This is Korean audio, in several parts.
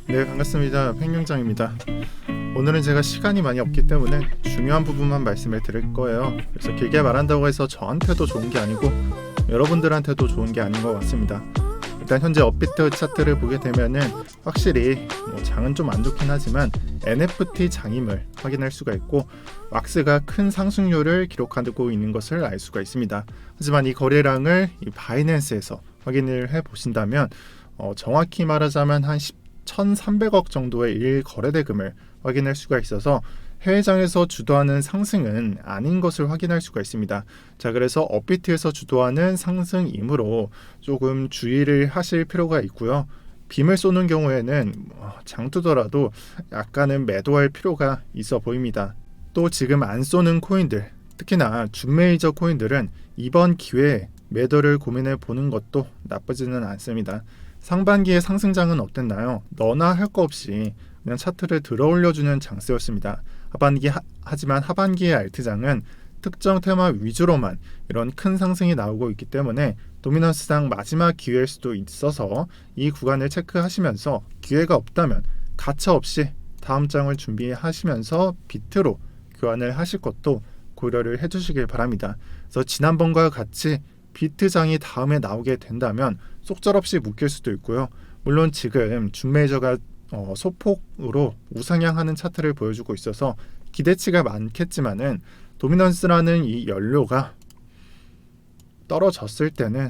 네, 반갑습니다. 팽경장입니다. 오늘은 제가 시간이 많이 없기 때문에 중요한 부분만 말씀을 드릴 거예요. 그래서 길게 말한다고 해서 저한테도 좋은 게 아니고 여러분들한테도 좋은 게 아닌 것 같습니다. 일단 현재 업비트 차트를 보게 되면은 확실히 장은 좀 안 좋긴 하지만 NFT 장임을 확인할 수가 있고 왁스가 큰 상승률을 기록하고 있는 것을 알 수가 있습니다. 하지만 이 거래량을 이 바이낸스에서 확인을 해 보신다면 정확히 말하자면 한 1,300억 정도의 일 거래 대금을 확인할 수가 있어서 해외장에서 주도하는 상승은 아닌 것을 확인할 수가 있습니다. 자, 그래서 업비트에서 주도하는 상승이므로 조금 주의를 하실 필요가 있고요. 빔을 쏘는 경우에는 장투더라도 약간은 매도할 필요가 있어 보입니다. 또 지금 안 쏘는 코인들, 특히나 준메이저 코인들은 이번 기회에 매도를 고민해 보는 것도 나쁘지는 않습니다. 상반기의 상승장은 어땠나요? 너나 할 거 없이 그냥 차트를 들어 올려주는 장세였습니다. 하지만 하반기의 알트장은 특정 테마 위주로만 이런 큰 상승이 나오고 있기 때문에 도미넌스장 마지막 기회일 수도 있어서 이 구간을 체크하시면서 기회가 없다면 가차없이 다음 장을 준비하시면서 비트로 교환을 하실 것도 고려를 해주시길 바랍니다. 그래서 지난번과 같이 비트장이 다음에 나오게 된다면 속절없이 묶일 수도 있고요. 물론 지금 준메이저가 소폭으로 우상향하는 차트를 보여주고 있어서 기대치가 많겠지만은 도미넌스라는 이 연료가 떨어졌을 때는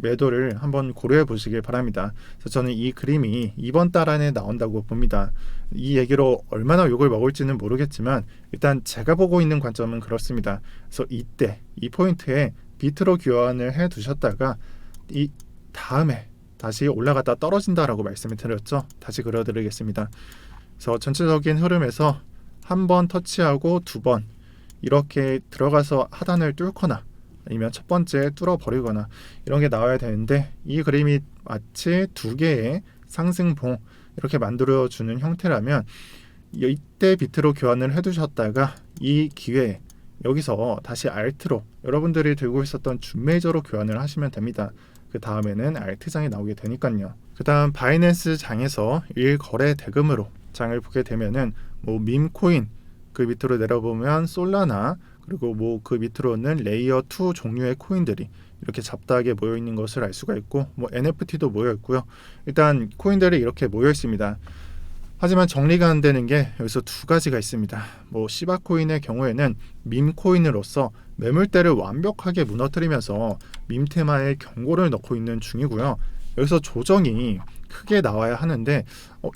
매도를 한번 고려해 보시길 바랍니다. 그래서 저는 이 그림이 이번 달 안에 나온다고 봅니다. 이 얘기로 얼마나 욕을 먹을지는 모르겠지만 일단 제가 보고 있는 관점은 그렇습니다. 그래서 이때 이 포인트에 비트로 교환을 해 두셨다가 이 다음에 다시 올라갔다 떨어진다라고 말씀을 드렸죠. 다시 그려드리겠습니다. 그래서 전체적인 흐름에서 한 번 터치하고 두 번 이렇게 들어가서 하단을 뚫거나 아니면 첫 번째 뚫어버리거나 이런 게 나와야 되는데 이 그림이 마치 두 개의 상승봉 이렇게 만들어주는 형태라면 이때 비트로 교환을 해두셨다가 이 기회에 여기서 다시 알트로 여러분들이 들고 있었던 준메이저로 교환을 하시면 됩니다. 그 다음에는 알트장이 나오게 되니까요. 그 다음 바이낸스 장에서 일 거래 대금으로 장을 보게 되면은 밈코인 그 밑으로 내려보면 솔라나 그리고 그 밑으로는 레이어 2 종류의 코인들이 이렇게 잡다하게 모여 있는 것을 알 수가 있고 NFT도 모여 있고요. 일단 코인들이 이렇게 모여 있습니다. 하지만 정리가 안 되는 게 여기서 두 가지가 있습니다. 시바코인의 경우에는 밈코인으로서 매물대를 완벽하게 무너뜨리면서 밈 테마에 경고를 넣고 있는 중이고요. 여기서 조정이 크게 나와야 하는데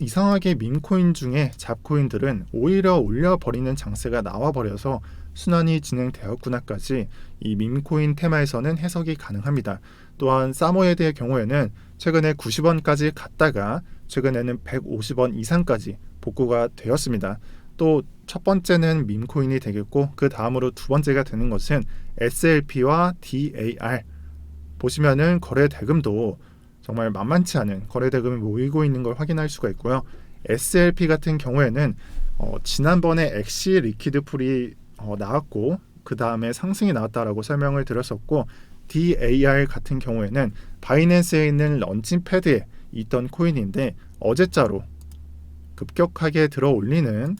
이상하게 밈코인 중에 잡코인들은 오히려 올려버리는 장세가 나와버려서 순환이 진행되었구나까지 이 밈코인 테마에서는 해석이 가능합니다. 또한 사모예드의 경우에는 최근에 90원까지 갔다가 최근에는 150원 이상까지 복구가 되었습니다. 또 첫 번째는 밈코인이 되겠고 그 다음으로 두 번째가 되는 것은 SLP와 DAR 보시면은 거래 대금도 정말 만만치 않은 거래 대금이 모이고 있는 걸 확인할 수가 있고요. SLP 같은 경우에는 지난번에 엑시 리퀴드 풀이 나왔고 그 다음에 상승이 나왔다라고 설명을 드렸었고 DAR 같은 경우에는 바이낸스에 있는 런칭 패드에 있던 코인인데 어제자로 급격하게 들어 올리는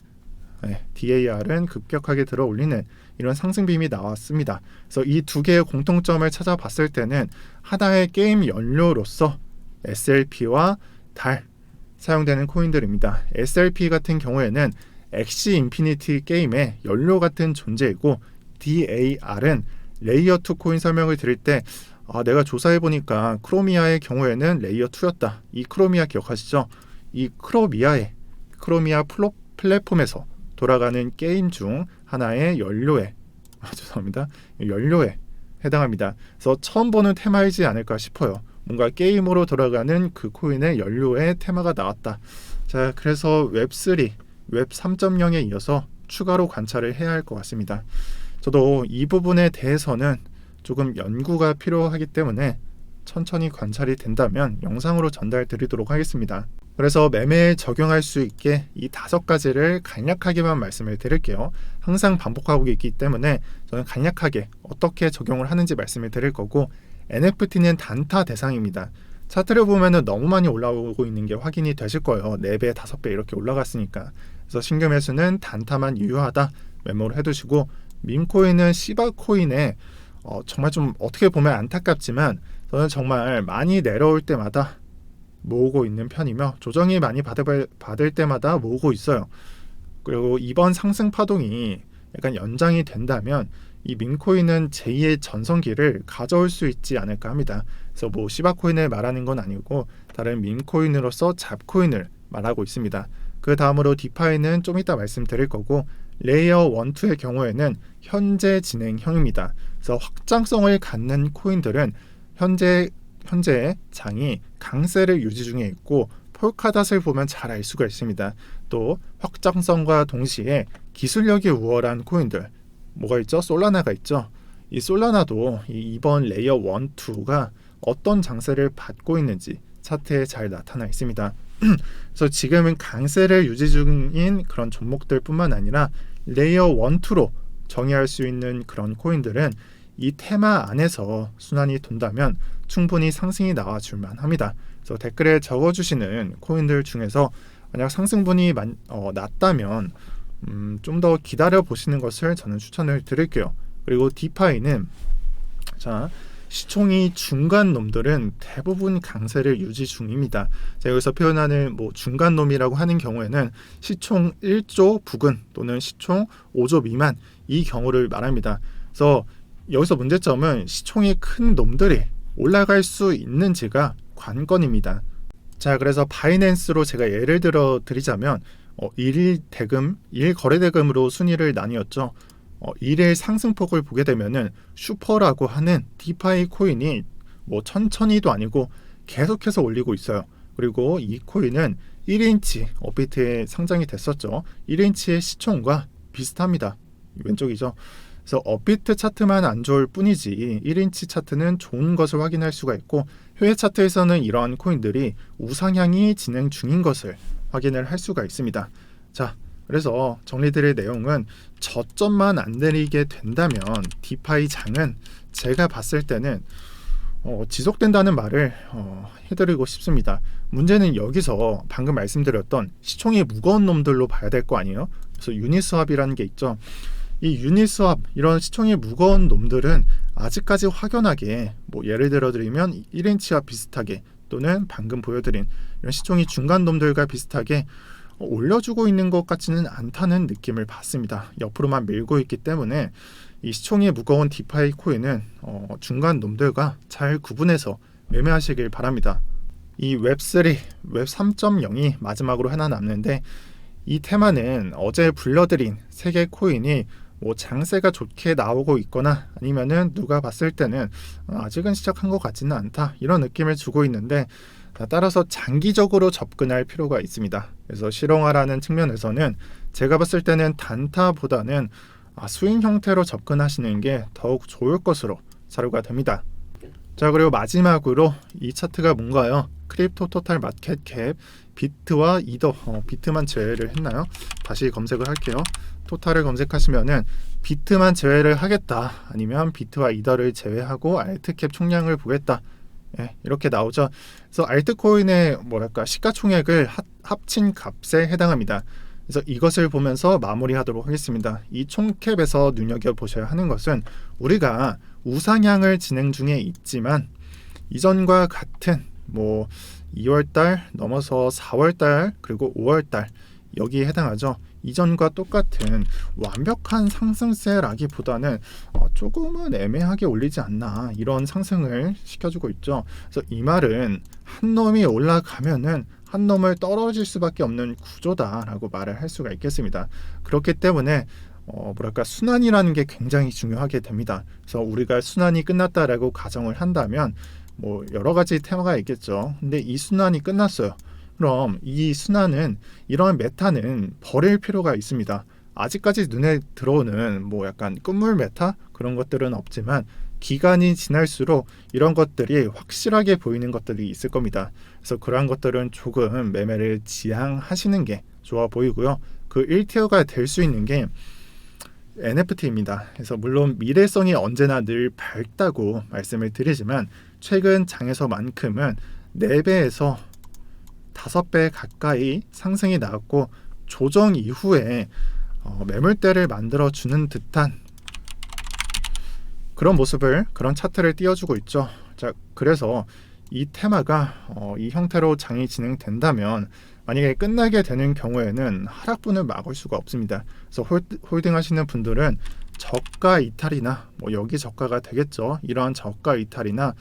DAR은 급격하게 들어 올리는 이런 상승빔이 나왔습니다. 그래서 이 두 개의 공통점을 찾아봤을 때는 하나의 게임 연료로서 SLP와 DAR 사용되는 코인들입니다. SLP 같은 경우에는 엑시 인피니티 게임의 연료 같은 존재이고 DAR은 레이어 2 코인 설명을 드릴 때 내가 조사해보니까 크로미아의 경우에는 레이어 2였다. 이 크로미아 기억하시죠? 이 크로미아 플랫폼에서 돌아가는 게임 중 하나의 연료에 해당합니다. 그래서 처음 보는 테마이지 않을까 싶어요. 뭔가 게임으로 돌아가는 그 코인의 연료의 테마가 나왔다. 자, 그래서 웹3, 웹 3.0에 이어서 추가로 관찰을 해야 할 것 같습니다. 저도 이 부분에 대해서는 조금 연구가 필요하기 때문에 천천히 관찰이 된다면 영상으로 전달 드리도록 하겠습니다. 그래서 매매에 적용할 수 있게 이 5가지를 간략하게만 말씀을 드릴게요. 항상 반복하고 있기 때문에 저는 간략하게 어떻게 적용을 하는지 말씀을 드릴 거고 NFT는 단타 대상입니다. 차트를 보면은 너무 많이 올라오고 있는 게 확인이 되실 거예요. 4배, 5배 이렇게 올라갔으니까. 그래서 신규 매수는 단타만 유효하다 메모를 해두시고, 밈코인은 시바코인에 정말 좀 어떻게 보면 안타깝지만 저는 정말 많이 내려올 때마다 모으고 있는 편이며 조정이 많이 받을 때마다 모으고 있어요. 그리고 이번 상승 파동이 약간 연장이 된다면 이 밈코인은 제2의 전성기를 가져올 수 있지 않을까 합니다. 그래서 뭐 시바코인을 말하는 건 아니고 다른 밈코인으로서 잡코인을 말하고 있습니다. 그 다음으로 디파이는 좀 이따 말씀드릴 거고, 레이어 1, 2의 경우에는 현재 진행형입니다. 그래서 확장성을 갖는 코인들은 현재 장이 강세를 유지 중에 있고, 폴카닷을 보면 잘 알 수가 있습니다. 또 확장성과 동시에 기술력이 우월한 코인들 뭐가 있죠? 솔라나가 있죠. 이 솔라나도 이번 레이어 1, 2가 어떤 장세를 받고 있는지 차트에 잘 나타나 있습니다. 그래서 지금은 강세를 유지 중인 그런 종목들 뿐만 아니라 레이어 1, 2로 정의할 수 있는 그런 코인들은 이 테마 안에서 순환이 돈다면 충분히 상승이 나와줄 만합니다. 그래서 댓글에 적어주시는 코인들 중에서 만약 상승분이 낮다면 좀 더 기다려 보시는 것을 저는 추천을 드릴게요. 그리고 디파이는 시총이 중간 놈들은 대부분 강세를 유지 중입니다. 제가 여기서 표현하는 중간 놈이라고 하는 경우에는 시총 1조 부근 또는 시총 5조 미만 이 경우를 말합니다. 그래서 여기서 문제점은 시총이 큰 놈들이 올라갈 수 있는지가 관건입니다. 자, 그래서 바이낸스로 제가 예를 들어 드리자면 일일 거래대금으로 순위를 나뉘었죠. 일일 상승폭을 보게 되면은 슈퍼라고 하는 디파이 코인이 천천히도 아니고 계속해서 올리고 있어요. 그리고 이 코인은 1인치 업비트에 상장이 됐었죠. 1인치의 시총과 비슷합니다. 왼쪽이죠. 그래서 업비트 차트만 안 좋을 뿐이지 1인치 차트는 좋은 것을 확인할 수가 있고, 해외 차트에서는 이러한 코인들이 우상향이 진행 중인 것을 확인을 할 수가 있습니다. 자, 그래서 정리드릴 내용은 저점만 안 내리게 된다면 디파이 장은 제가 봤을 때는 지속된다는 말을 해드리고 싶습니다. 문제는 여기서 방금 말씀드렸던 시총이 무거운 놈들로 봐야 될 거 아니에요. 그래서 유니스왑이라는 게 있죠. 이 유니스왑 이런 시총이 무거운 놈들은 아직까지 확연하게 예를 들어 드리면 1인치와 비슷하게 또는 방금 보여드린 이런 시총이 중간 놈들과 비슷하게 올려주고 있는 것 같지는 않다는 느낌을 받습니다. 옆으로만 밀고 있기 때문에 이 시총이 무거운 디파이 코인은 중간 놈들과 잘 구분해서 매매하시길 바랍니다. 이 웹3, 웹 3.0이 마지막으로 하나 남는데, 이 테마는 어제 불러드린 3개 코인이 장세가 좋게 나오고 있거나 아니면은 누가 봤을 때는 아직은 시작한 것 같지는 않다 이런 느낌을 주고 있는데, 따라서 장기적으로 접근할 필요가 있습니다. 그래서 실용화라는 측면에서는 제가 봤을 때는 단타보다는 스윙 형태로 접근하시는 게 더욱 좋을 것으로 자료가 됩니다. 자, 그리고 마지막으로 이 차트가 뭔가요? 크립토 토탈 마켓 캡 비트와 이더, 비트만 제외를 했나요? 다시 검색을 할게요. 토탈을 검색하시면은 비트만 제외를 하겠다, 아니면 비트와 이더를 제외하고 알트캡 총량을 보겠다, 이렇게 나오죠. 그래서 알트코인의 시가총액을 합친 값에 해당합니다. 그래서 이것을 보면서 마무리하도록 하겠습니다. 이 총캡에서 눈여겨보셔야 하는 것은 우리가 우상향을 진행 중에 있지만 이전과 같은 2월달 넘어서 4월달 그리고 5월달 여기에 해당하죠. 이전과 똑같은 완벽한 상승세라기보다는 조금은 애매하게 올리지 않나, 이런 상승을 시켜주고 있죠. 그래서 이 말은 한 놈이 올라가면은 한 놈을 떨어질 수밖에 없는 구조다라고 말을 할 수가 있겠습니다. 그렇기 때문에 순환이라는 게 굉장히 중요하게 됩니다. 그래서 우리가 순환이 끝났다라고 가정을 한다면 여러 가지 테마가 있겠죠. 근데 이 순환이 끝났어요. 그럼 이 순환은, 이런 메타는 버릴 필요가 있습니다. 아직까지 눈에 들어오는 끝물 메타 그런 것들은 없지만 기간이 지날수록 이런 것들이 확실하게 보이는 것들이 있을 겁니다. 그래서 그러한 것들은 조금 매매를 지양하시는 게 좋아 보이고요. 그 1티어가 될 수 있는 게 NFT입니다. 그래서 물론 미래성이 언제나 늘 밝다고 말씀을 드리지만 최근 장에서만큼은 4배에서 5배 가까이 상승이 나왔고 조정 이후에 매물대를 만들어주는 듯한 그런 모습을, 그런 차트를 띄워주고 있죠. 자, 그래서 이 테마가 이 형태로 장이 진행된다면, 만약에 끝나게 되는 경우에는 하락분을 막을 수가 없습니다. 그래서 홀딩 하시는 분들은 저가 이탈이나 여기 저가가 되겠죠. 이러한 저가 이탈이나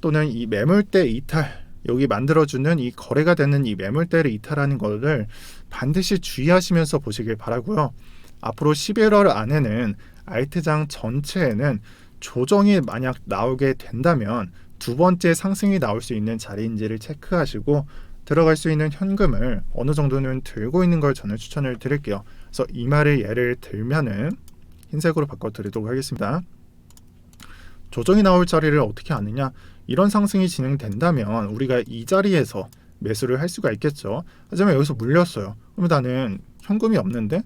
또는 이 매물대 이탈, 여기 만들어주는 이 거래가 되는 이 매물대를 이탈하는 것을 반드시 주의하시면서 보시길 바라고요. 앞으로 11월 안에는 알트장 전체에는 조정이 만약 나오게 된다면 두 번째 상승이 나올 수 있는 자리인지를 체크하시고 들어갈 수 있는 현금을 어느 정도는 들고 있는 걸 저는 추천을 드릴게요. 그래서 이 말을 예를 들면은 흰색으로 바꿔드리도록 하겠습니다. 조정이 나올 자리를 어떻게 아느냐? 이런 상승이 진행된다면 우리가 이 자리에서 매수를 할 수가 있겠죠. 하지만 여기서 물렸어요. 그러면 나는 현금이 없는데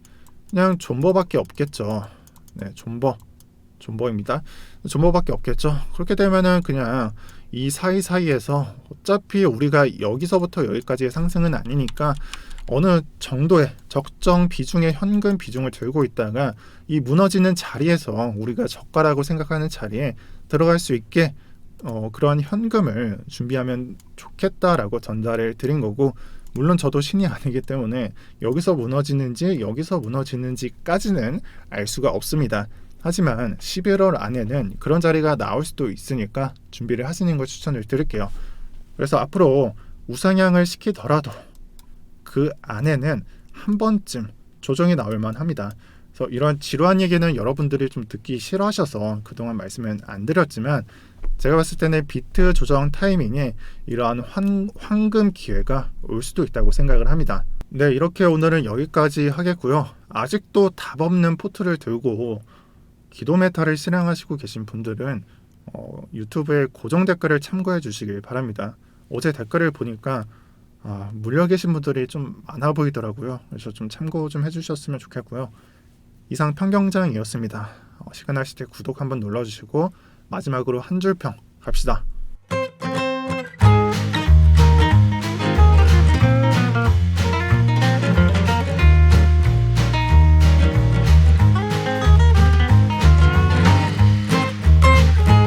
그냥 존버밖에 없겠죠. 네, 존버입니다. 존버밖에 없겠죠. 그렇게 되면은 그냥 이 사이사이에서 어차피 우리가 여기서부터 여기까지의 상승은 아니니까 어느 정도의 적정 비중의 현금 비중을 들고 있다가 이 무너지는 자리에서 우리가 저가라고 생각하는 자리에 들어갈 수 있게 그런 현금을 준비하면 좋겠다라고 전달을 드린 거고, 물론 저도 신이 아니기 때문에 여기서 무너지는지 여기서 무너지는지까지는 알 수가 없습니다. 하지만 11월 안에는 그런 자리가 나올 수도 있으니까 준비를 하시는 걸 추천을 드릴게요. 그래서 앞으로 우상향을 시키더라도 그 안에는 한 번쯤 조정이 나올 만합니다. 그래서 이런 지루한 얘기는 여러분들이 좀 듣기 싫어하셔서 그동안 말씀은 안 드렸지만, 제가 봤을 때는 비트 조정 타이밍에 이러한 황금 기회가 올 수도 있다고 생각을 합니다. 네, 이렇게 오늘은 여기까지 하겠고요. 아직도 답 없는 포트를 들고 기도 메타를 실행하시고 계신 분들은 유튜브에 고정 댓글을 참고해 주시길 바랍니다. 어제 댓글을 보니까 물려 계신 분들이 좀 많아 보이더라고요. 그래서 좀 참고 좀 해주셨으면 좋겠고요. 이상 평경장이었습니다. 시간 나실 때 구독 한번 눌러주시고 마지막으로 한 줄 평 갑시다.